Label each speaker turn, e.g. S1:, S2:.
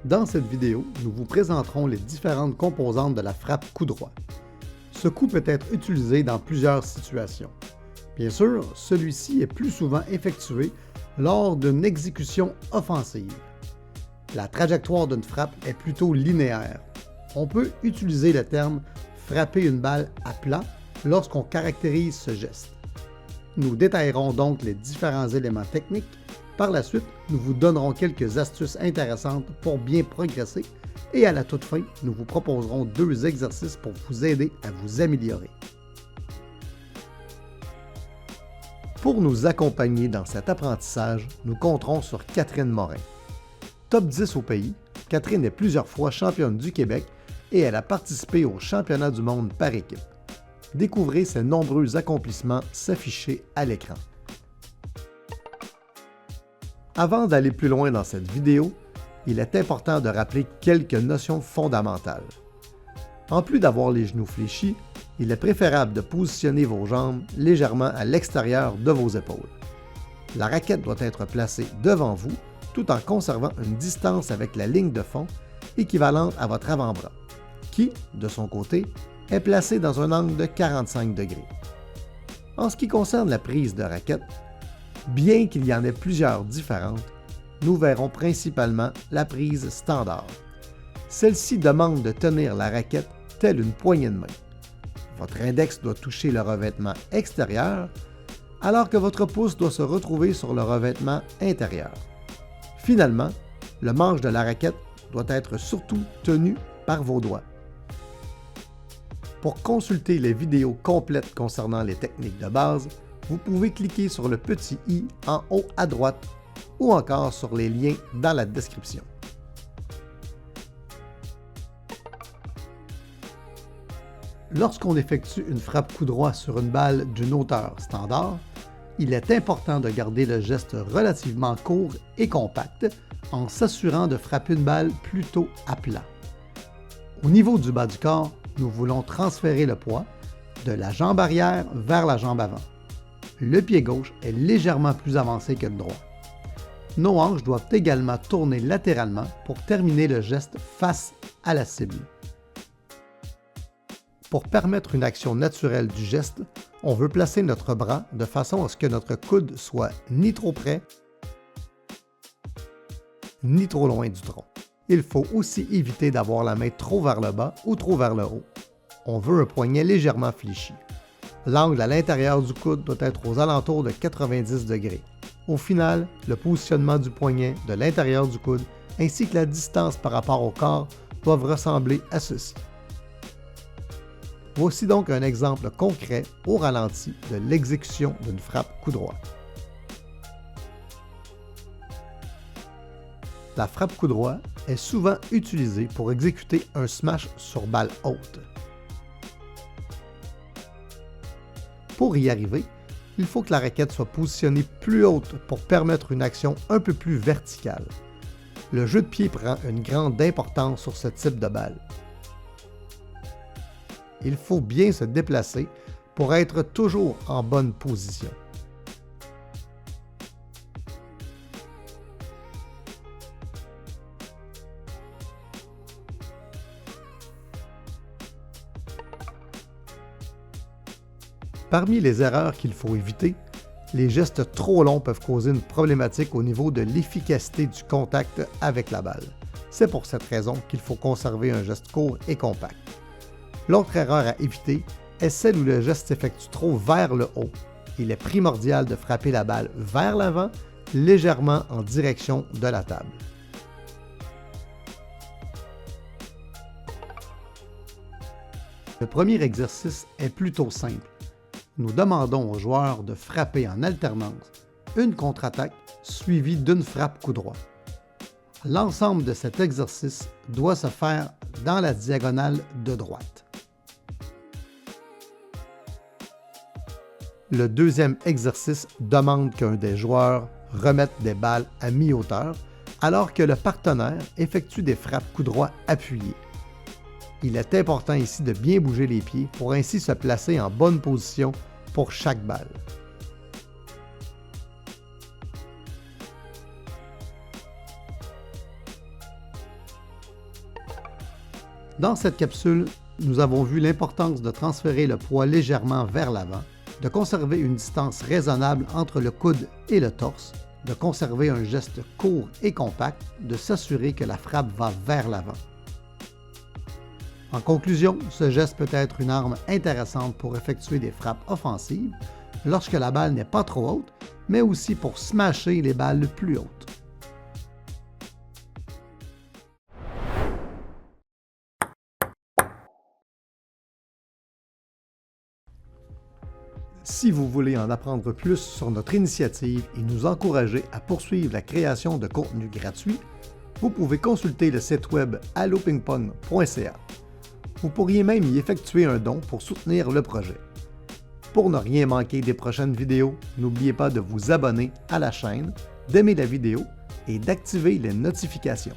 S1: Dans cette vidéo, nous vous présenterons les différentes composantes de la frappe coup droit. Ce coup peut être utilisé dans plusieurs situations. Bien sûr, celui-ci est plus souvent effectué lors d'une exécution offensive. La trajectoire d'une frappe est plutôt linéaire. On peut utiliser le terme « frapper une balle à plat » lorsqu'on caractérise ce geste. Nous détaillerons donc les différents éléments techniques. Par la suite, nous vous donnerons quelques astuces intéressantes pour bien progresser et à la toute fin, nous vous proposerons 2 exercices pour vous aider à vous améliorer. Pour nous accompagner dans cet apprentissage, nous compterons sur Catherine Morin. Top 10 au pays, Catherine est plusieurs fois championne du Québec et elle a participé aux championnats du monde par équipe. Découvrez ses nombreux accomplissements s'afficher à l'écran. Avant d'aller plus loin dans cette vidéo, il est important de rappeler quelques notions fondamentales. En plus d'avoir les genoux fléchis, il est préférable de positionner vos jambes légèrement à l'extérieur de vos épaules. La raquette doit être placée devant vous tout en conservant une distance avec la ligne de fond équivalente à votre avant-bras, qui, de son côté, est placé dans un angle de 45 degrés. En ce qui concerne la prise de raquette, bien qu'il y en ait plusieurs différentes, nous verrons principalement la prise standard. Celle-ci demande de tenir la raquette telle une poignée de main. Votre index doit toucher le revêtement extérieur, alors que votre pouce doit se retrouver sur le revêtement intérieur. Finalement, le manche de la raquette doit être surtout tenu par vos doigts. Pour consulter les vidéos complètes concernant les techniques de base, vous pouvez cliquer sur le petit i en haut à droite ou encore sur les liens dans la description. Lorsqu'on effectue une frappe coup droit sur une balle d'une hauteur standard, il est important de garder le geste relativement court et compact en s'assurant de frapper une balle plutôt à plat. Au niveau du bas du corps, nous voulons transférer le poids de la jambe arrière vers la jambe avant. Le pied gauche est légèrement plus avancé que le droit. Nos hanches doivent également tourner latéralement pour terminer le geste face à la cible. Pour permettre une action naturelle du geste, on veut placer notre bras de façon à ce que notre coude soit ni trop près, ni trop loin du tronc. Il faut aussi éviter d'avoir la main trop vers le bas ou trop vers le haut. On veut un poignet légèrement fléchi. L'angle à l'intérieur du coude doit être aux alentours de 90 degrés. Au final, le positionnement du poignet de l'intérieur du coude ainsi que la distance par rapport au corps doivent ressembler à ceci. Voici donc un exemple concret au ralenti de l'exécution d'une frappe coup droit. La frappe coup droit est souvent utilisée pour exécuter un smash sur balle haute. Pour y arriver, il faut que la raquette soit positionnée plus haute pour permettre une action un peu plus verticale. Le jeu de pied prend une grande importance sur ce type de balle. Il faut bien se déplacer pour être toujours en bonne position. Parmi les erreurs qu'il faut éviter, les gestes trop longs peuvent causer une problématique au niveau de l'efficacité du contact avec la balle. C'est pour cette raison qu'il faut conserver un geste court et compact. L'autre erreur à éviter est celle où le geste s'effectue trop vers le haut. Il est primordial de frapper la balle vers l'avant, légèrement en direction de la table. Le premier exercice est plutôt simple. Nous demandons aux joueurs de frapper en alternance une contre-attaque suivie d'une frappe coup droit. L'ensemble de cet exercice doit se faire dans la diagonale de droite. Le deuxième exercice demande qu'un des joueurs remette des balles à mi-hauteur alors que le partenaire effectue des frappes coup droit appuyées. Il est important ici de bien bouger les pieds pour ainsi se placer en bonne position pour chaque balle. Dans cette capsule, nous avons vu l'importance de transférer le poids légèrement vers l'avant, de conserver une distance raisonnable entre le coude et le torse, de conserver un geste court et compact, de s'assurer que la frappe va vers l'avant. En conclusion, ce geste peut être une arme intéressante pour effectuer des frappes offensives lorsque la balle n'est pas trop haute, mais aussi pour smasher les balles plus hautes. Si vous voulez en apprendre plus sur notre initiative et nous encourager à poursuivre la création de contenu gratuit, vous pouvez consulter le site web allopingpong.ca. Vous pourriez même y effectuer un don pour soutenir le projet. Pour ne rien manquer des prochaines vidéos, n'oubliez pas de vous abonner à la chaîne, d'aimer la vidéo et d'activer les notifications.